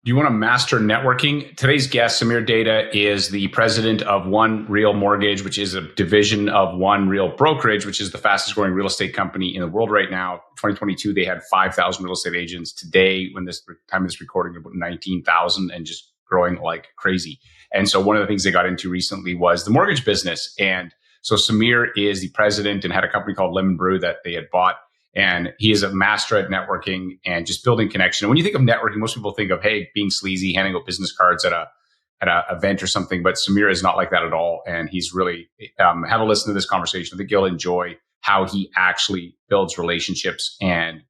Do you want to master networking? Today's guest, Samir Dedhia, is the president of One Real Mortgage, which is a division of One Real Brokerage, which is the fastest growing real estate company in the world right now. 2022, they had 5,000 real estate agents. Today, when this time of this recording, about 19,000 and just growing like crazy. And so one of the things they got into recently was the mortgage business. And so Samir is the president and had a company called Lemon Brew that they had bought. And he is a master at networking and just building connection. And when you think of networking, most people think of, hey, being sleazy, handing out business cards at a event or something. But Samir is not like that at all. And he's really, have a listen to this conversation. I think you'll enjoy how he actually builds relationships, and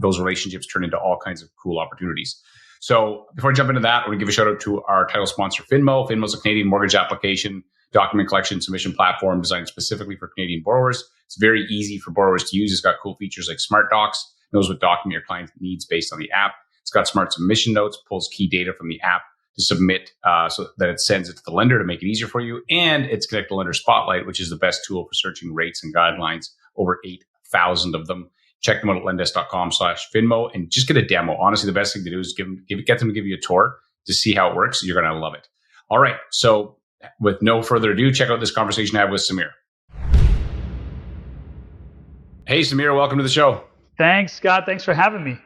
those relationships turn into all kinds of cool opportunities. So before I jump into that, I want to give a shout out to our title sponsor, Finmo. Finmo is a Canadian mortgage application document collection submission platform designed specifically for Canadian borrowers. It's very easy for borrowers to use. It's got cool features like Smart Docs, knows what document your client needs based on the app. It's got smart submission notes, pulls key data from the app to submit so that it sends it to the lender to make it easier for you. And it's connected to Lender Spotlight, which is the best tool for searching rates and guidelines, over 8,000 of them. Check them out at lendesk.com/Finmo and just get a demo. Honestly, the best thing to do is get them to give you a tour to see how it works. You're going to love it. All right. So with no further ado, check out this conversation I have with Samir. Hey, Samir, welcome to the show. Thanks, Scott. Thanks for having me.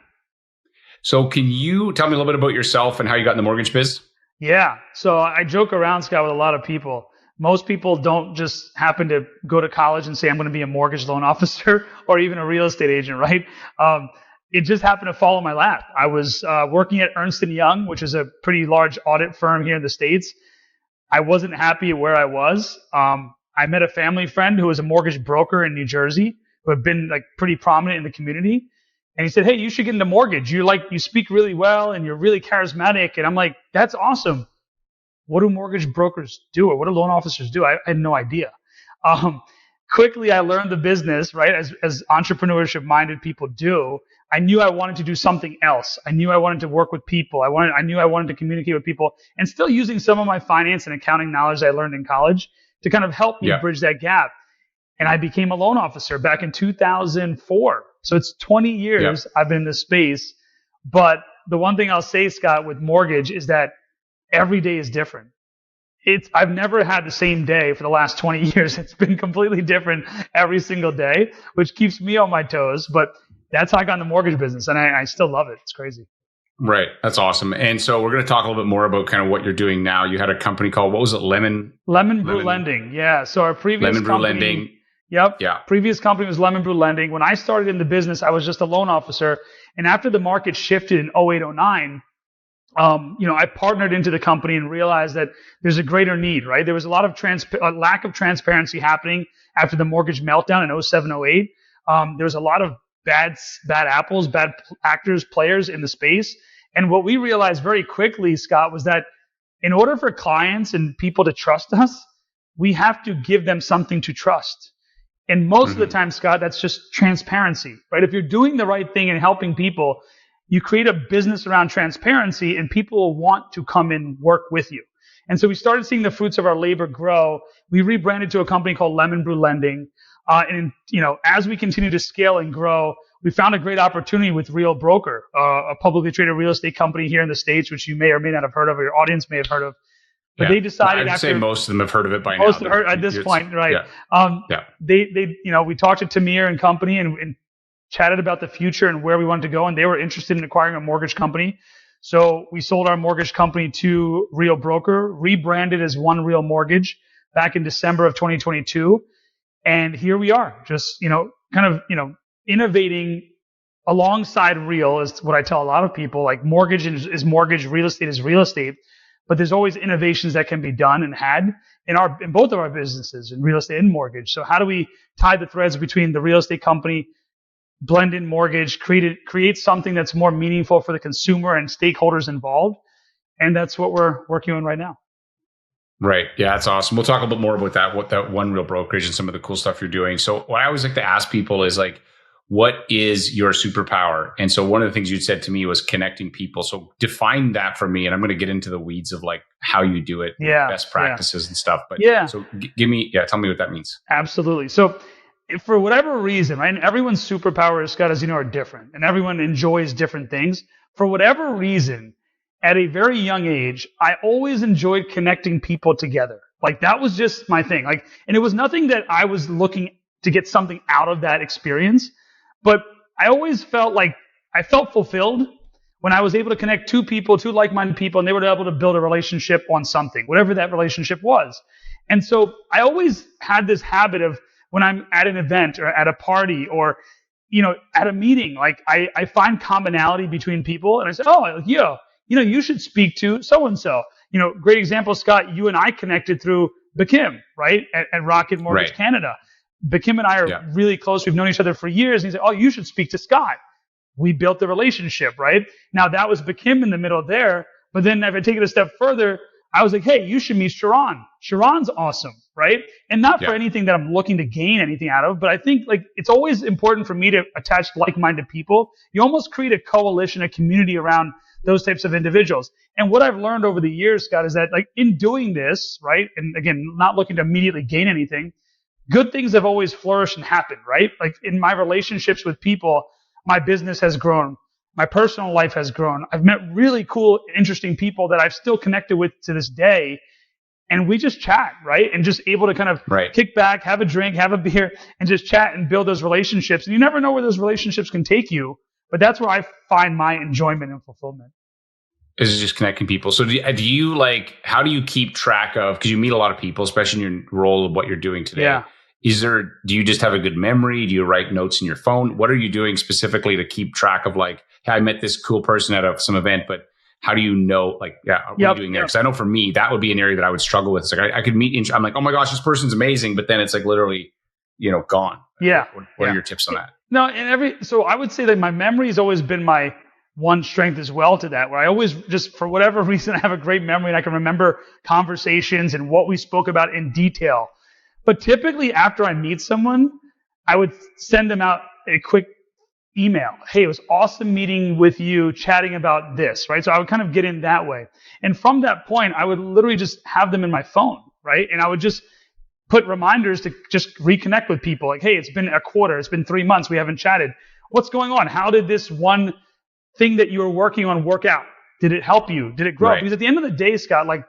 So can you tell me a little bit about yourself and how you got in the mortgage biz? Yeah. So I joke around, Scott, with a lot of people. Most people don't just happen to go to college and say, I'm going to be a mortgage loan officer or even a real estate agent, right? It just happened to fall in my lap. I was working at Ernst & Young, which is a pretty large audit firm here in the States. I wasn't happy at where I was. I met a family friend who was a mortgage broker in New Jersey, who had been like pretty prominent in the community. And he said, hey, you should get into mortgage. You speak really well and you're really charismatic. And I'm like, that's awesome. What do mortgage brokers do? Or what do loan officers do? I had no idea. Quickly, I learned the business, right? As entrepreneurship minded people do. I knew I wanted to do something else. I knew I wanted to work with people. I knew I wanted to communicate with people, and still using some of my finance and accounting knowledge I learned in college to kind of help me bridge that gap. And I became a loan officer back in 2004. So it's 20 years I've been in this space. But the one thing I'll say, Scott, with mortgage is that every day is different. I've never had the same day for the last 20 years. It's been completely different every single day, which keeps me on my toes. But that's how I got in the mortgage business, and I still love it. It's crazy. Right. That's awesome. And so we're going to talk a little bit more about kind of what you're doing now. You had a company called, what was it? Lemon Brew Lending. Yeah. So our previous Lemon Brew Lending. Yep. Yeah. Previous company was Lemon Brew Lending. When I started in the business, I was just a loan officer. And after the market shifted in 08, 09, I partnered into the company and realized that there's a greater need, right? There was a lot of lack of transparency happening after the mortgage meltdown in 07, 08. There was a lot of bad apples, bad actors, players in the space. And what we realized very quickly, Scott, was that in order for clients and people to trust us, we have to give them something to trust. And most of the time, Scott, that's just transparency, right? If you're doing the right thing and helping people, you create a business around transparency and people will want to come and work with you. And so we started seeing the fruits of our labor grow. We rebranded to a company called Lemon Brew Lending. As we continue to scale and grow, we found a great opportunity with Real Broker, a publicly traded real estate company here in the States, which you may or may not have heard of, or your audience may have heard of. But they decided I'd say most of them have heard of it by now. Most have heard at this point, right? We talked to Tamir and company and chatted about the future and where we wanted to go, and they were interested in acquiring a mortgage company. So we sold our mortgage company to Real Broker, rebranded as One Real Mortgage back in December of 2022. And here we are, just, innovating alongside Real is what I tell a lot of people. Like mortgage is mortgage, real estate is real estate, but there's always innovations that can be done and had in both of our businesses, in real estate and mortgage. So how do we tie the threads between the real estate company, blend in mortgage, create something that's more meaningful for the consumer and stakeholders involved? And that's what we're working on right now. Right. Yeah, that's awesome. We'll talk a little bit more about that, what that One Real Brokerage and some of the cool stuff you're doing. So what I always like to ask people is like, what is your superpower? And so one of the things you said to me was connecting people. So define that for me. And I'm going to get into the weeds of like how you do it, best practices and stuff. But so tell me what that means. Absolutely. So for whatever reason, right? And everyone's superpowers, Scott, as you know, are different and everyone enjoys different things. For whatever reason, at a very young age, I always enjoyed connecting people together. Like that was just my thing. Like, and it was nothing that I was looking to get something out of that experience, but I always felt like I felt fulfilled when I was able to connect two people, two like-minded people, and they were able to build a relationship on something, whatever that relationship was. And so I always had this habit of when I'm at an event or at a party or, at a meeting, like I find commonality between people and I say, oh, yeah, you should speak to so-and-so. Great example, Scott, you and I connected through Bakim, right? At Rocket Mortgage Right. Canada. Bakim and I are really close. We've known each other for years. And he said, oh, you should speak to Scott. We built the relationship, right? Now that was Bakim in the middle there. But then if I take it a step further, I was like, hey, you should meet Sharon. Sharon's awesome, right? And not for anything that I'm looking to gain anything out of, but I think like it's always important for me to attach like-minded people. You almost create a coalition, a community around those types of individuals. And what I've learned over the years, Scott, is that like in doing this, right? And again, not looking to immediately gain anything, good things have always flourished and happened, right? Like in my relationships with people, my business has grown. My personal life has grown. I've met really cool, interesting people that I've still connected with to this day. And we just chat, right? And just able to kind of kick back, have a drink, have a beer, and just chat and build those relationships. And you never know where those relationships can take you. But that's where I find my enjoyment and fulfillment. Is just connecting people. So do you like, how do you keep track of, because you meet a lot of people, especially in your role of what you're doing today. Yeah. Do you just have a good memory? Do you write notes in your phone? What are you doing specifically to keep track of like, hey, I met this cool person at some event, but how do you know, like, what are you doing there? Because I know for me, that would be an area that I would struggle with. It's like I could meet, I'm like, oh my gosh, this person's amazing. But then it's like literally, gone. Yeah. What are your tips on that? No, so I would say that my memory has always been my one strength as well to that, where I always just, for whatever reason, I have a great memory and I can remember conversations and what we spoke about in detail. But typically after I meet someone, I would send them out a quick email. Hey, it was awesome meeting with you, chatting about this, right? So I would kind of get in that way. And from that point, I would literally just have them in my phone, right? And I would just put reminders to just reconnect with people. Like, hey, it's been a quarter, it's been 3 months, we haven't chatted. What's going on? How did this one thing that you were working on work out? Did it help you? Did it grow? Because at the end of the day, Scott, like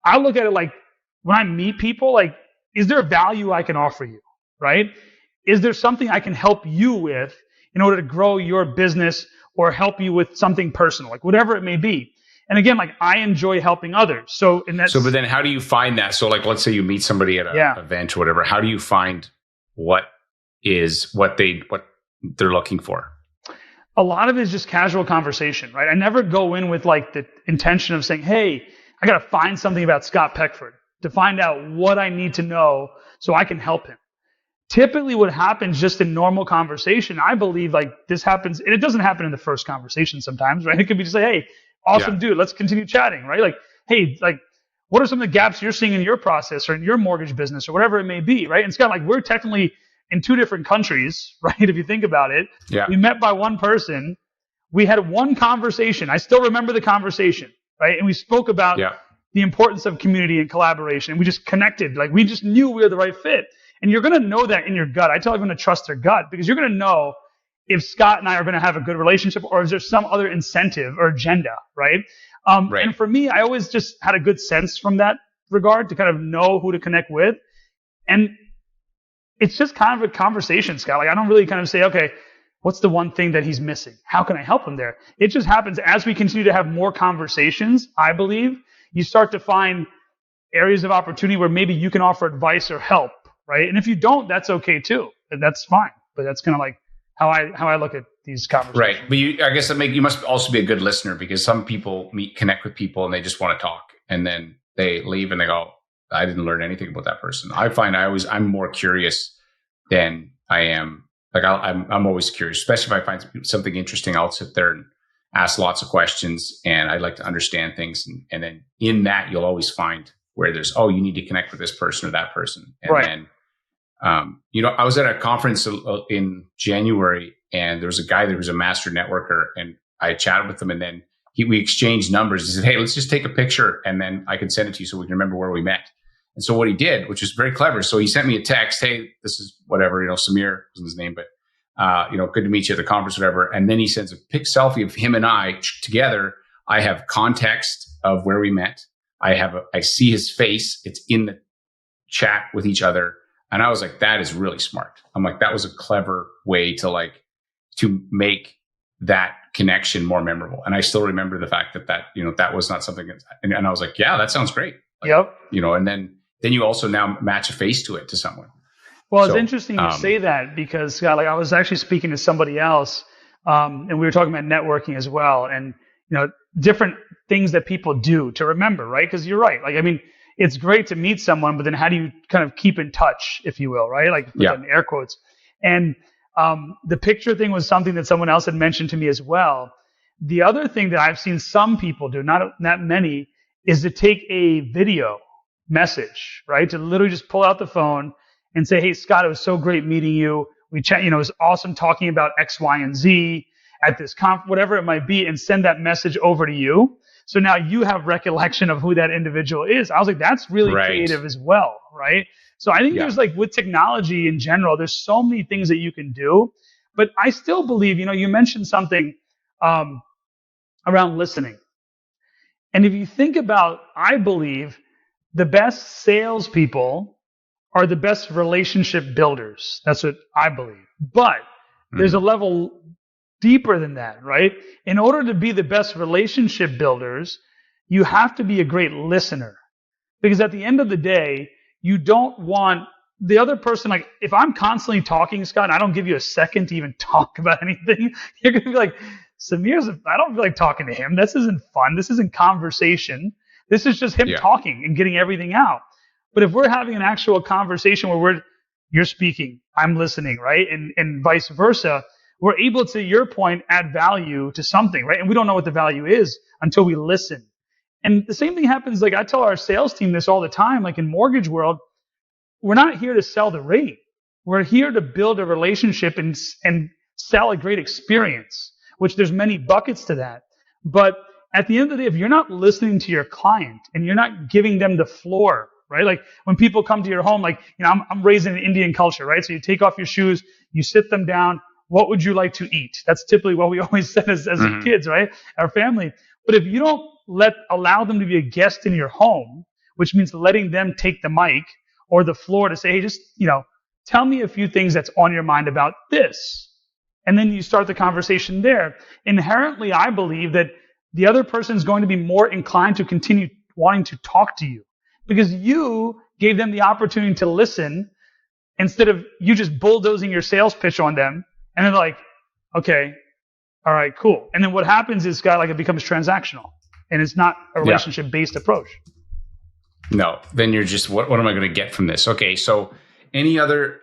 I look at it like when I meet people, like, is there a value I can offer you, right? Is there something I can help you with in order to grow your business or help you with something personal, like whatever it may be? And again, like I enjoy helping others. So but then how do you find that? So like, let's say you meet somebody at an event or whatever. How do you find what they're looking for? A lot of it is just casual conversation, right? I never go in with like the intention of saying, hey, I got to find something about Scott Peckford to find out what I need to know so I can help him. Typically what happens just in normal conversation, I believe like this happens, and it doesn't happen in the first conversation sometimes, right? It could be just like, hey, awesome dude, let's continue chatting, right? Like, hey, like, what are some of the gaps you're seeing in your process or in your mortgage business or whatever it may be, right? And Scott, like we're technically in two different countries, right? If you think about it, we met by one person. We had one conversation. I still remember the conversation, right? And we spoke about the importance of community and collaboration. We just connected. Like we just knew we were the right fit. And you're going to know that in your gut. I tell everyone to trust their gut because you're going to know if Scott and I are going to have a good relationship or is there some other incentive or agenda, right? And for me, I always just had a good sense from that regard to kind of know who to connect with. And it's just kind of a conversation, Scott. Like I don't really kind of say, okay, what's the one thing that he's missing? How can I help him there? It just happens as we continue to have more conversations, I believe, you start to find areas of opportunity where maybe you can offer advice or help, right? And if you don't, that's okay too. That's fine. But that's kind of like how I look at these conversations. Right. But I guess you must also be a good listener because some people connect with people and they just want to talk and then they leave and they go, I didn't learn anything about that person. I find I'm more curious than I am. Like I'm always curious, especially if I find something interesting. I'll sit there and ask lots of questions, and I like to understand things. And then in that, you'll always find where there's you need to connect with this person or that person. And then, I was at a conference in January, and there was a guy that was a master networker, and I chatted with him, and then we exchanged numbers. He said, "Hey, let's just take a picture, and then I can send it to you so we can remember where we met." And so what he did, which was very clever, so he sent me a text, "Hey, this is whatever, Samir wasn't his name, but good to meet you at the conference, whatever." And then he sends a selfie of him and I together I have context of where we met. I see his face. It's in the chat with each other. And I was like, that is really smart. I'm like, that was a clever way to make that connection more memorable. And I still remember the fact that was not something and I was like, yeah, that sounds great. Like, yep. And then you also now match a face to it to someone. Well, it's interesting you say that because Scott, like I was actually speaking to somebody else, and we were talking about networking as well, and different things that people do to remember, right? Because you're right. Like, I mean, it's great to meet someone, but then how do you kind of keep in touch, if you will, right? Like in air quotes. And the picture thing was something that someone else had mentioned to me as well. The other thing that I've seen some people do, not many, is to take a video message, right? To literally just pull out the phone and say, hey, Scott, it was so great meeting you. We chat, it was awesome talking about X, Y, and Z at this whatever it might be, and send that message over to you. So now you have recollection of who that individual is. I was like, that's really creative as well, right? So I think there's like with technology in general, there's so many things that you can do. But I still believe, you mentioned something around listening. And if you think about, I believe the best salespeople are the best relationship builders. That's what I believe. But there's a level deeper than that, right? In order to be the best relationship builders, you have to be a great listener. Because at the end of the day, you don't want the other person, like if I'm constantly talking, Scott, and I don't give you a second to even talk about anything, you're going to be like, I don't feel like talking to him. This isn't fun. This isn't conversation. This is just him talking and getting everything out. But if we're having an actual conversation where you're speaking, I'm listening, right? And vice versa, we're able to, your point, add value to something, right? And we don't know what the value is until we listen. And the same thing happens, like I tell our sales team this all the time, like in mortgage world, we're not here to sell the rate. We're here to build a relationship and sell a great experience, which there's many buckets to that. But at the end of the day, if you're not listening to your client and you're not giving them the floor, right? Like when people come to your home, like, I'm raised in an Indian culture, right? So you take off your shoes, you sit them down. What would you like to eat? That's typically what we always said as kids, right? Our family. But if you don't allow them to be a guest in your home, which means letting them take the mic or the floor to say, hey, just, tell me a few things that's on your mind about this. And then you start the conversation there. Inherently, I believe that the other person is going to be more inclined to continue wanting to talk to you because you gave them the opportunity to listen instead of you just bulldozing your sales pitch on them. And they're like, okay, all right, cool. And then what happens is, Scott, like it becomes transactional and it's not a relationship-based approach. No, then you're just, what am I going to get from this? Okay, so any other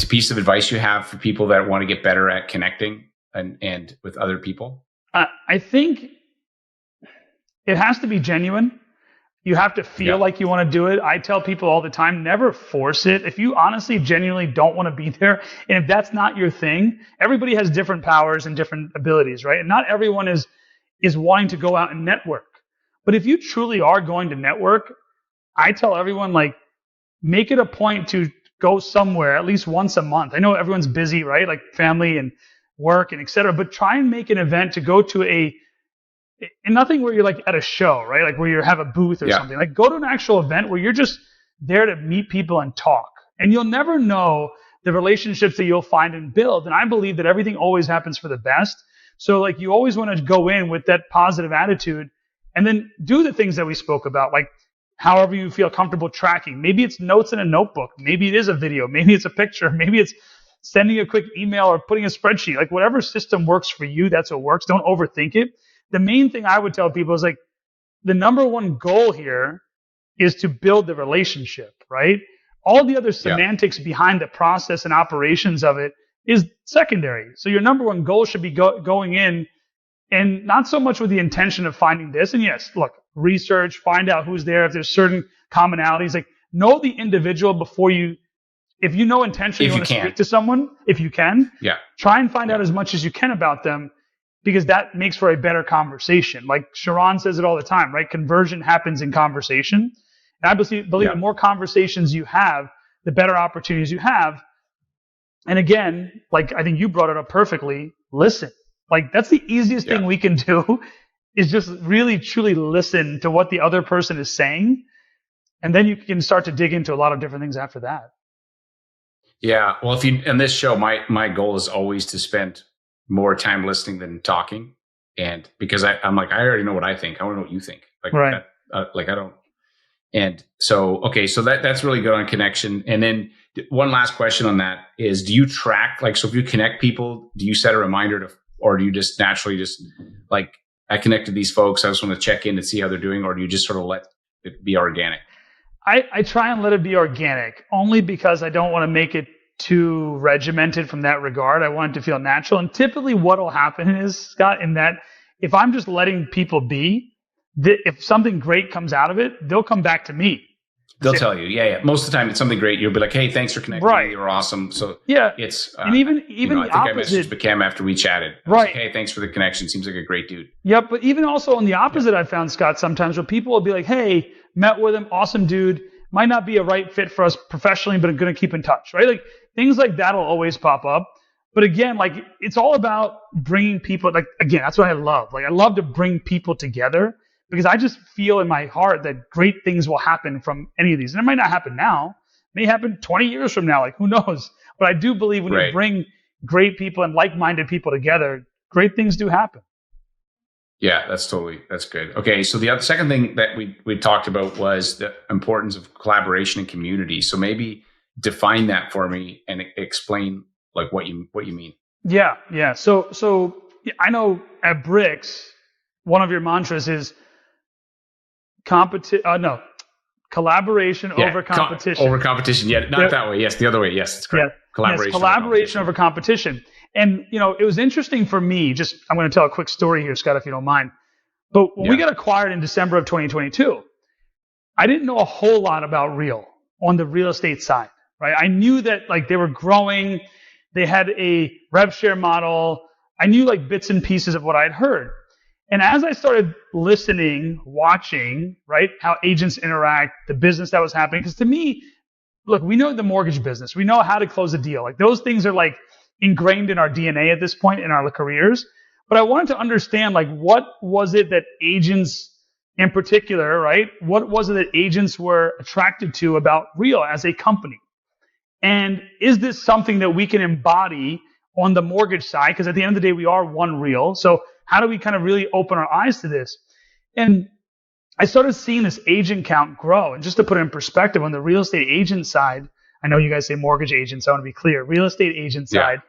piece of advice you have for people that want to get better at connecting and with other people? I think it has to be genuine. You have to feel like you want to do it. I tell people all the time, never force it. If you honestly, genuinely don't want to be there, and if that's not your thing, everybody has different powers and different abilities, right? And not everyone is wanting to go out and network. But if you truly are going to network, I tell everyone, like, make it a point to go somewhere at least once a month. I know everyone's busy, right? Like family and work and et cetera, but try and make an event to go to and nothing where you're like at a show, right? Like where you have a booth or something. Like go to an actual event where you're just there to meet people and talk. And you'll never know the relationships that you'll find and build. And I believe that everything always happens for the best. So like you always want to go in with that positive attitude and then do the things that we spoke about, like however you feel comfortable tracking. Maybe it's notes in a notebook. Maybe it is a video. Maybe it's a picture. Maybe it's sending a quick email or putting a spreadsheet. Like whatever system works for you, that's what works. Don't overthink it. The main thing I would tell people is like the number one goal here is to build the relationship, right? All the other semantics behind the process and operations of it is secondary. So your number one goal should be going in and not so much with the intention of finding this. And yes, look, research, find out who's there. If there's certain commonalities, like know the individual before if you know intentionally you want to speak to someone, if you can, try and find out as much as you can about them. Because that makes for a better conversation. Like Sharon says it all the time, right? Conversion happens in conversation. And I believe the more conversations you have, the better opportunities you have. And again, like I think you brought it up perfectly, listen. Like that's the easiest thing we can do is just really truly listen to what the other person is saying. And then you can start to dig into a lot of different things after that. Yeah. Well, if you, in this show, my goal is always to spend more time listening than talking. And because I'm like, I already know what I think. I want to know what you think. Like, right. I don't. And so, okay. So that's really good on connection. And then one last question on that is, do you track, like, so if you connect people, do you set a reminder to, or do you just naturally just like, I connected these folks, I just want to check in and see how they're doing, or do you just sort of let it be organic? I try and let it be organic, only because I don't want to make it too regimented from that regard. I want it to feel natural. And typically what will happen is, Scott, in that if I'm just letting people be, if something great comes out of it, they'll come back to me. They'll tell you. Yeah. Most of the time it's something great. You'll be like, hey, thanks for connecting. Right. You were awesome. So yeah, it's, and even I think opposite, I messaged Cam after we chatted. Right. Like, hey, thanks for the connection. Seems like a great dude. Yep. But even also on the opposite, I found, Scott, sometimes where people will be like, hey, met with him, awesome dude, might not be a right fit for us professionally, but I'm going to keep in touch, right? Like things like that will always pop up. But again, like it's all about bringing people, like, again, that's what I love. Like I love to bring people together because I just feel in my heart that great things will happen from any of these. And it might not happen now, it may happen 20 years from now, like who knows? But I do believe when you bring great people and like-minded people together, great things do happen. Yeah, that's good. Okay, so the second thing that we talked about was the importance of collaboration and community. So maybe define that for me and explain like what you mean. Yeah. So I know at Bricks, one of your mantras is collaboration over competition. Over competition, yeah, not that way. Yes, the other way. Yes, it's correct. Yeah. Collaboration over competition. And, it was interesting for me, I'm going to tell a quick story here, Scott, if you don't mind. But when we got acquired in December of 2022, I didn't know a whole lot about Real on the real estate side, right? I knew that like they were growing. They had a rev share model. I knew like bits and pieces of what I'd heard. And as I started listening, watching, right, how agents interact, the business that was happening, because to me, look, we know the mortgage business. We know how to close a deal. Like those things are like ingrained in our DNA at this point in our careers. But I wanted to understand, like, what was it that agents in particular, right? What was it that agents were attracted to about Real as a company? And is this something that we can embody on the mortgage side? Because at the end of the day, we are one Real. So how do we kind of really open our eyes to this? And I started seeing this agent count grow. And just to put it in perspective, on the real estate agent side, I know you guys say mortgage agents, so I want to be clear. Real estate agent side,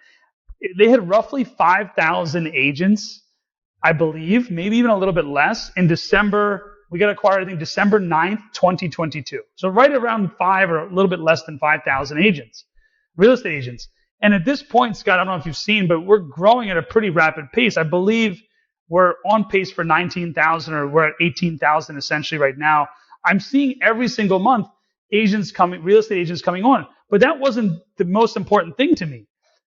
they had roughly 5,000 agents, I believe, maybe even a little bit less. In December, we got acquired, I think, December 9th, 2022. So right around 5 or a little bit less than 5,000 agents, real estate agents. And at this point, Scott, I don't know if you've seen, but we're growing at a pretty rapid pace. I believe we're on pace for 19,000, or we're at 18,000 essentially right now. I'm seeing every single month real estate agents coming on. But that wasn't the most important thing to me.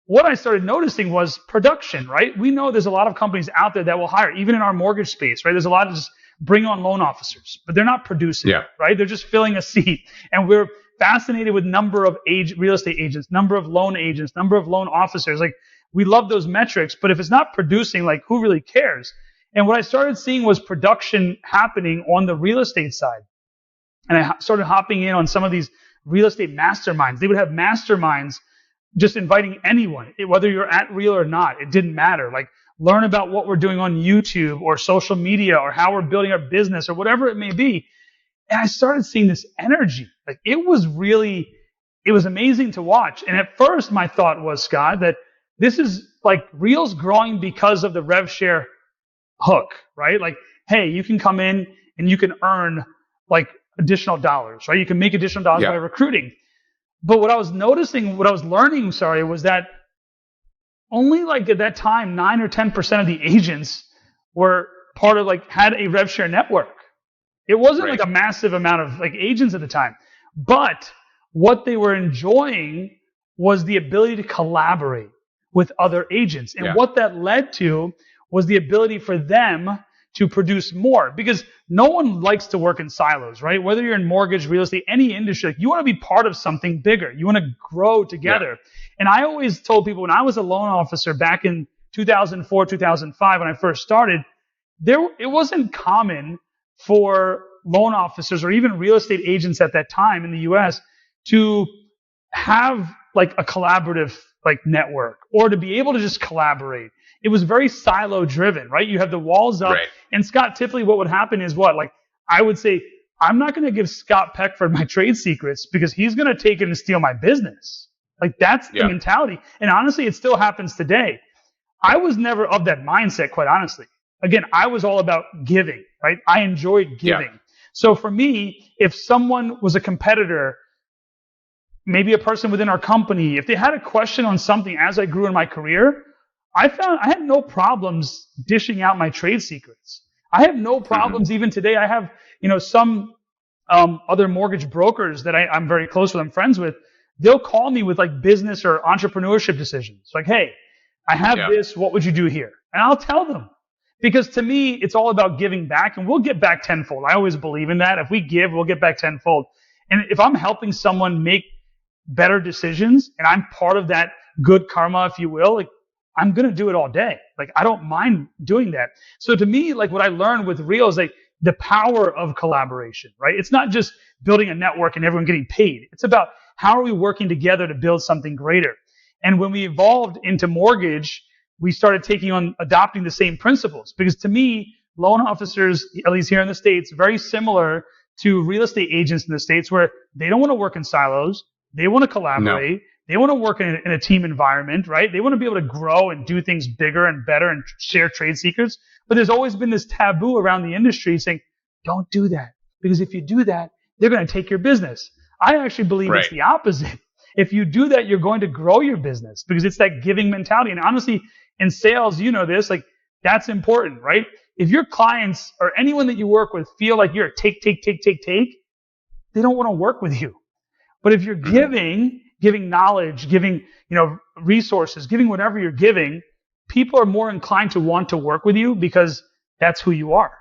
What I started noticing was production, right? We know there's a lot of companies out there that will hire, even in our mortgage space, right? There's a lot of just bring on loan officers, but they're not producing, right? They're just filling a seat. And we're fascinated with number of real estate agents, number of loan agents, number of loan officers. Like, we love those metrics, but if it's not producing, like, who really cares? And what I started seeing was production happening on the real estate side. And I started hopping in on some of these real estate masterminds. They would have masterminds just inviting anyone, whether you're at Real or not, it didn't matter. Like, learn about what we're doing on YouTube or social media or how we're building our business or whatever it may be. And I started seeing this energy. Like, it was amazing to watch. And at first my thought was, Scott, that this is like Real's growing because of the rev share hook, right? Like, hey, you can come in and you can earn like additional dollars, right? You can make additional dollars by recruiting. But what I was learning, was that only like at that time, 9 or 10% of the agents were part of had a rev share network. It wasn't like a massive amount of like agents at the time, but what they were enjoying was the ability to collaborate with other agents. And what that led to was the ability for them to produce more, because no one likes to work in silos, right? Whether you're in mortgage, real estate, any industry, you want to be part of something bigger. You want to grow together. And I always told people when I was a loan officer back in 2004, 2005, when I first started, it wasn't common for loan officers or even real estate agents at that time in the US to have like a collaborative like network or to be able to just collaborate. It was very silo driven, right? You have the walls up, Right. and Scott, typically what would happen is what? Like I would say, I'm not going to give Scott Peckford my trade secrets because he's going to take it and steal my business. Like that's the mentality. And honestly, it still happens today. I was never of that mindset, quite honestly. Again, I was all about giving, right? I enjoyed giving. Yeah. So for me, if someone was a competitor, maybe a person within our company, if they had a question on something as I grew in my career, I found I had no problems dishing out my trade secrets. I have no problems even today. I have, some other mortgage brokers that I'm very close with, I'm friends with. They'll call me with like business or entrepreneurship decisions. Like, hey, I have this. What would you do here? And I'll tell them. Because to me, it's all about giving back, and we'll get back tenfold. I always believe in that. If we give, we'll get back tenfold. And if I'm helping someone make better decisions and I'm part of that good karma, if you will, like I'm going to do it all day. Like I don't mind doing that. So to me, like what I learned with Real is like the power of collaboration, right? It's not just building a network and everyone getting paid. It's about how are we working together to build something greater? And when we evolved into mortgage, we started adopting the same principles, because to me, loan officers, at least here in the States, very similar to real estate agents in the States, where they don't want to work in silos. They want to collaborate. No. They want to work in a team environment, right? They want to be able to grow and do things bigger and better and share trade secrets. But there's always been this taboo around the industry saying, don't do that. Because if you do that, they're going to take your business. I actually believe it's the opposite. If you do that, you're going to grow your business, because it's that giving mentality. And honestly, in sales, you know this, like that's important, right? If your clients or anyone that you work with feel like you're a take, they don't want to work with you. But if you're giving knowledge, giving, resources, giving whatever you're giving, people are more inclined to want to work with you because that's who you are,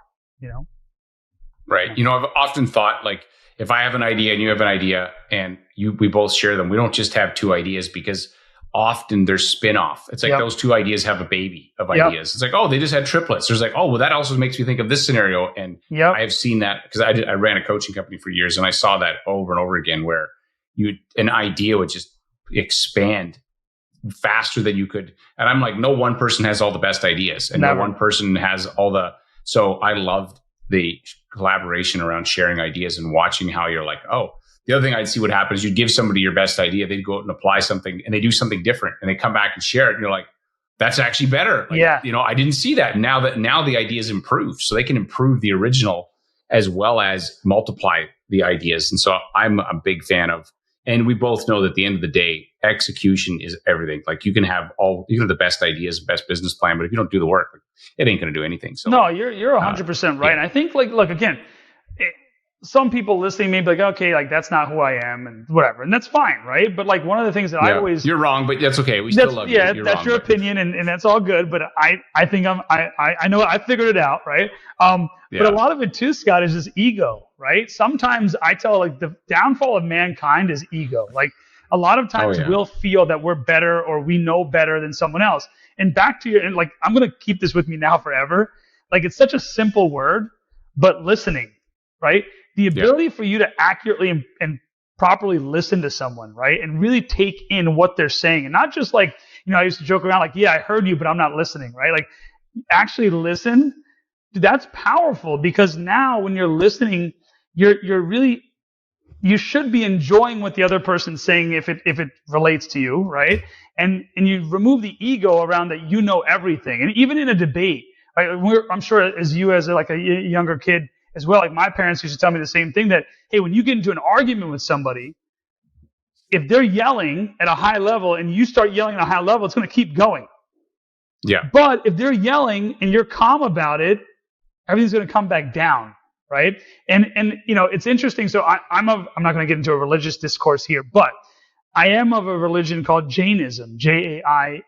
Right. I've often thought, like, if I have an idea and you have an idea and we both share them, we don't just have two ideas, because often there's spin-off. It's like those two ideas have a baby of ideas. It's like, oh, they just had triplets. There's like, oh, well, that also makes me think of this scenario. And I have seen that because I ran a coaching company for years, and I saw that over and over again, where an idea would just expand faster than you could. And I'm like, no one person has all the best ideas, and no one person has all the. So I loved the collaboration around sharing ideas and watching how you're like, oh. The other thing I'd see what happens, you'd give somebody your best idea, they'd go out and apply something, and they do something different, and they come back and share it, and you're like, that's actually better. Like, I didn't see that. Now the idea is improved, so they can improve the original as well as multiply the ideas. And so I'm a big fan of, and we both know that at the end of the day, execution is everything. Like you can have the best ideas, best business plan, but if you don't do the work, it ain't going to do anything. So no, you're 100% right. And I think look again. Some people listening may be like, okay, like that's not who I am and whatever. And that's fine, right? But like one of the things that I always... You're wrong, but that's okay. We still love you. Yeah, that's your opinion, and that's all good. But I think I know I figured it out, right? But a lot of it too, Scott, is just ego, right? Sometimes I tell like the downfall of mankind is ego. Like a lot of times we'll feel that we're better or we know better than someone else. And back to and like, I'm going to keep this with me now forever. Like it's such a simple word, but listening, right? The ability for you to accurately and properly listen to someone, right? And really take in what they're saying. And not just like, I used to joke around like, yeah, I heard you, but I'm not listening, right? Like actually listen. Dude, that's powerful, because now when you're listening, you're really, you should be enjoying what the other person's saying if it relates to you, right? And you remove the ego around that you know everything. And even in a debate, I'm sure as like a younger kid, as well, like my parents used to tell me the same thing, that, hey, when you get into an argument with somebody, if they're yelling at a high level and you start yelling at a high level, it's going to keep going. Yeah. But if they're yelling and you're calm about it, everything's going to come back down, right? And it's interesting. So I'm not going to get into a religious discourse here, but I am of a religion called Jainism, Jainism,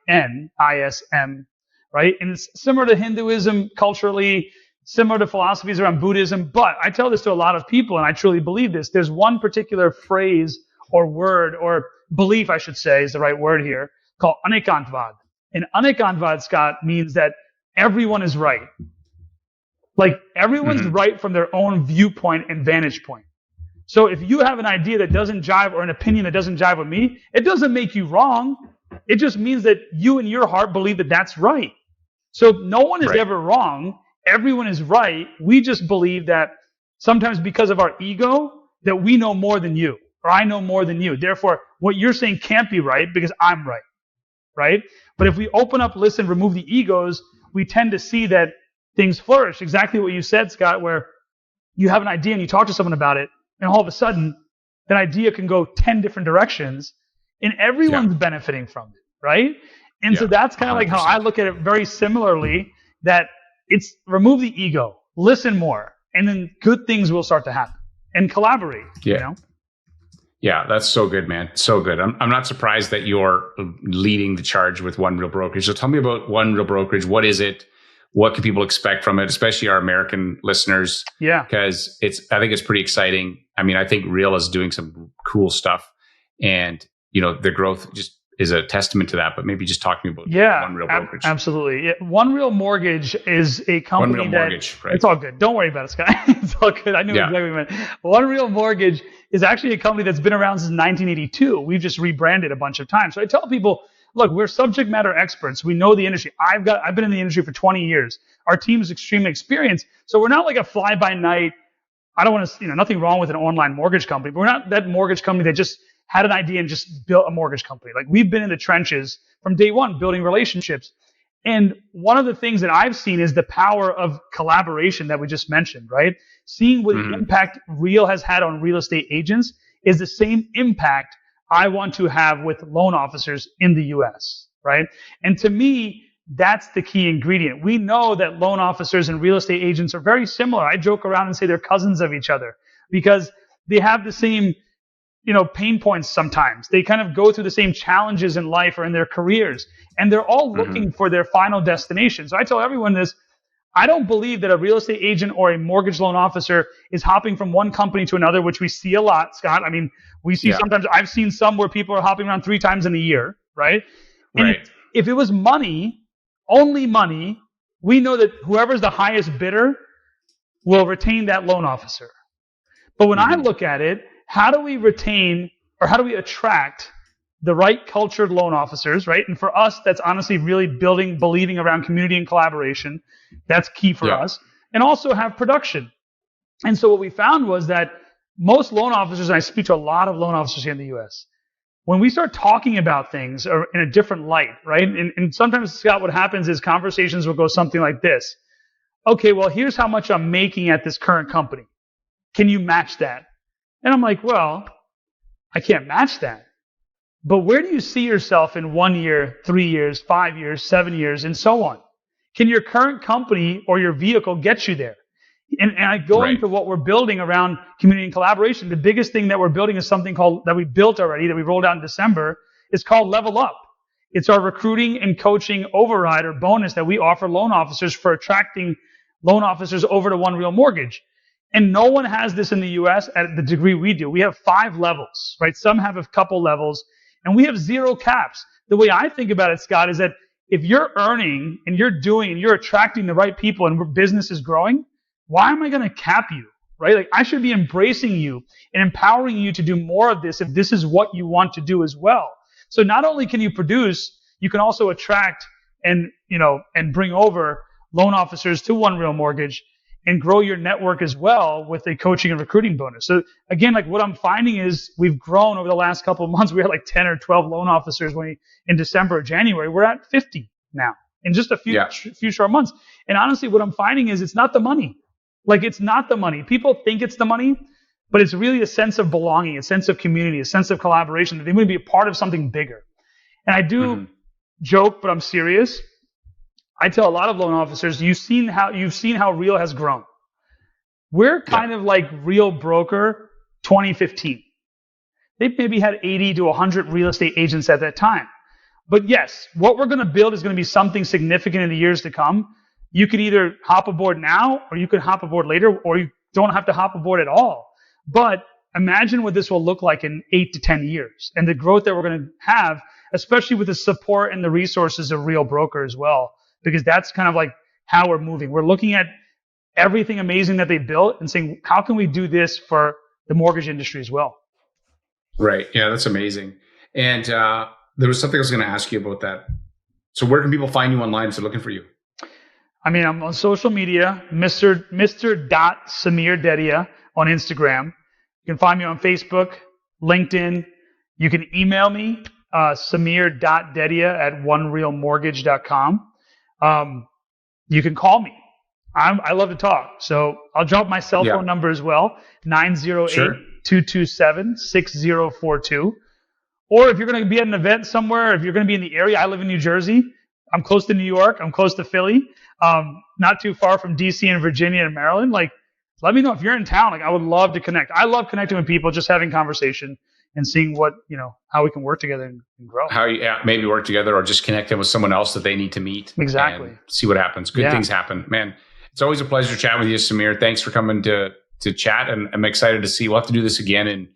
right? And it's similar to Hinduism culturally, similar to philosophies around Buddhism. But I tell this to a lot of people, and I truly believe this. There's one particular phrase or word or belief, I should say, is the right word here, called anekantvad. And anekantvad, Scott, means that everyone is right. Like everyone's right from their own viewpoint and vantage point. So if you have an idea that doesn't jive or an opinion that doesn't jive with me, it doesn't make you wrong. It just means that you in your heart believe that that's right. So no one is ever wrong. Everyone is right. We just believe that sometimes because of our ego that we know more than you or I know more than you. Therefore, what you're saying can't be right because I'm right. Right? But if we open up, listen, remove the egos, we tend to see that things flourish. Exactly what you said, Scott, where you have an idea and you talk to someone about it, and all of a sudden, that idea can go 10 different directions, and everyone's benefiting from it, right? And so that's kind of like how I look at it very similarly, that it's remove the ego, listen more, and then good things will start to happen, and collaborate, you know? Yeah, that's so good, man. So good. I'm not surprised that you're leading the charge with One Real Brokerage. So tell me about One Real Brokerage. What is it? What can people expect from it, especially our American listeners? Yeah. Because I think it's pretty exciting. I mean, I think Real is doing some cool stuff, and the growth just is a testament to that. But maybe just talk to me about One Real Brokerage. Absolutely. One Real Mortgage is a company One Real Mortgage, right? It's all good. Don't worry about it, Scott. It's all good. I knew exactly what you meant. One Real Mortgage is actually a company that's been around since 1982. We've just rebranded a bunch of times. So I tell people, look, we're subject matter experts. We know the industry. I've been in the industry for 20 years. Our team is extremely experienced. So we're not like a fly by night. I don't want to, nothing wrong with an online mortgage company, but we're not that mortgage company that just had an idea and just built a mortgage company. Like we've been in the trenches from day one, building relationships. And one of the things that I've seen is the power of collaboration that we just mentioned, right? Seeing what impact Real has had on real estate agents is the same impact I want to have with loan officers in the US, right? And to me, that's the key ingredient. We know that loan officers and real estate agents are very similar. I joke around and say they're cousins of each other because they have the same, pain points sometimes. They kind of go through the same challenges in life or in their careers, and they're all looking for their final destination. So I tell everyone this. I don't believe that a real estate agent or a mortgage loan officer is hopping from one company to another, which we see a lot, Scott. I mean, we see sometimes, I've seen some where people are hopping around 3 times in a year, right? And if it was money, only money, we know that whoever's the highest bidder will retain that loan officer. But when I look at it, how do we retain or how do we attract the right cultured loan officers, right? And for us, that's honestly really believing around community and collaboration. That's key for us. And also have production. And so what we found was that most loan officers, and I speak to a lot of loan officers here in the US, when we start talking about things in a different light, right? And sometimes, Scott, what happens is conversations will go something like this. Okay, well, here's how much I'm making at this current company. Can you match that? And I'm like, well, I can't match that. But where do you see yourself in 1 year, 3 years, 5 years, 7 years, and so on? Can your current company or your vehicle get you there? And I go into what we're building around community and collaboration. The biggest thing that we're building is something that we built already, that we rolled out in December. It's called Level Up. It's our recruiting and coaching override or bonus that we offer loan officers for attracting loan officers over to One Real Mortgage. And no one has this in the US at the degree we do. We have 5 levels, right? Some have a couple levels, and we have 0 caps. The way I think about it, Scott, is that if you're earning and you're doing and you're attracting the right people and business is growing, why am I going to cap you, right? Like I should be embracing you and empowering you to do more of this if this is what you want to do as well. So not only can you produce, you can also attract and bring over loan officers to One Real Mortgage and grow your network as well with a coaching and recruiting bonus. So again, like what I'm finding is we've grown over the last couple of months. We had like 10 or 12 loan officers in December or January. We're at 50 now in just a few short months. And honestly, what I'm finding is it's not the money. Like it's not the money. People think it's the money, but it's really a sense of belonging, a sense of community, a sense of collaboration, that they want to be a part of something bigger. And I do joke, but I'm serious. I tell a lot of loan officers, you've seen how Real has grown. We're kind of like Real Broker 2015. They've maybe had 80 to 100 real estate agents at that time. But yes, what we're going to build is going to be something significant in the years to come. You could either hop aboard now or you could hop aboard later, or you don't have to hop aboard at all. But imagine what this will look like in 8 to 10 years and the growth that we're going to have, especially with the support and the resources of Real Broker as well, because that's kind of like how we're moving. We're looking at everything amazing that they built and saying, how can we do this for the mortgage industry as well? Right. Yeah, that's amazing. And there was something I was going to ask you about that. So where can people find you online if they're looking for you? I mean, I'm on social media, Mr. Samir Dedhia on Instagram. You can find me on Facebook, LinkedIn. You can email me, samir.dedhia at onerealmortgage.com. You can call me. I love to talk. So I'll drop my cell phone number as well, 908-227-6042. Or if you're going to be at an event somewhere, if you're going to be in the area, I live in New Jersey. I'm close to New York. I'm close to Philly. Not too far from DC and Virginia and Maryland. Like, let me know if you're in town. Like, I would love to connect. I love connecting with people, just having conversation and seeing what, how we can work together and grow. How maybe work together or just connect them with someone else that they need to meet. Exactly. And see what happens. Good things happen. Man, it's always a pleasure chatting with you, Samir. Thanks for coming to chat. And I'm excited to see. We'll have to do this again and,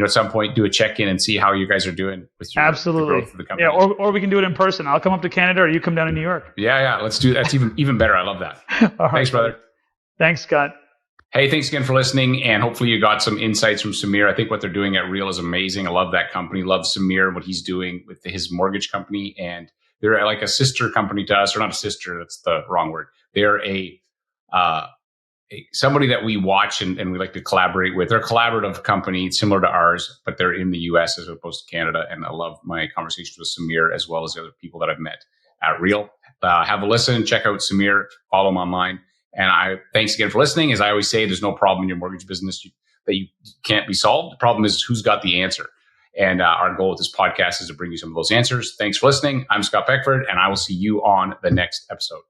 at some point do a check-in and see how you guys are doing with your the growth of the company. Yeah, or we can do it in person. I'll come up to Canada or you come down to New York. Yeah. Let's do that. That's even better. I love that. All right, thanks, brother. Thanks, Scott. Hey, thanks again for listening. And hopefully you got some insights from Samir. I think what they're doing at Real is amazing. I love that company. Love Samir, what he's doing with his mortgage company. And they're like a sister company to us, or not a sister. That's the wrong word. They're somebody that we watch and we like to collaborate with. They're a collaborative company similar to ours, but they're in the US as opposed to Canada. And I love my conversations with Samir as well as the other people that I've met at Real. Have a listen, check out Samir, follow him online. And thanks again for listening. As I always say, there's no problem in your mortgage business that you can't be solved. The problem is who's got the answer. And our goal with this podcast is to bring you some of those answers. Thanks for listening. I'm Scott Beckford, and I will see you on the next episode.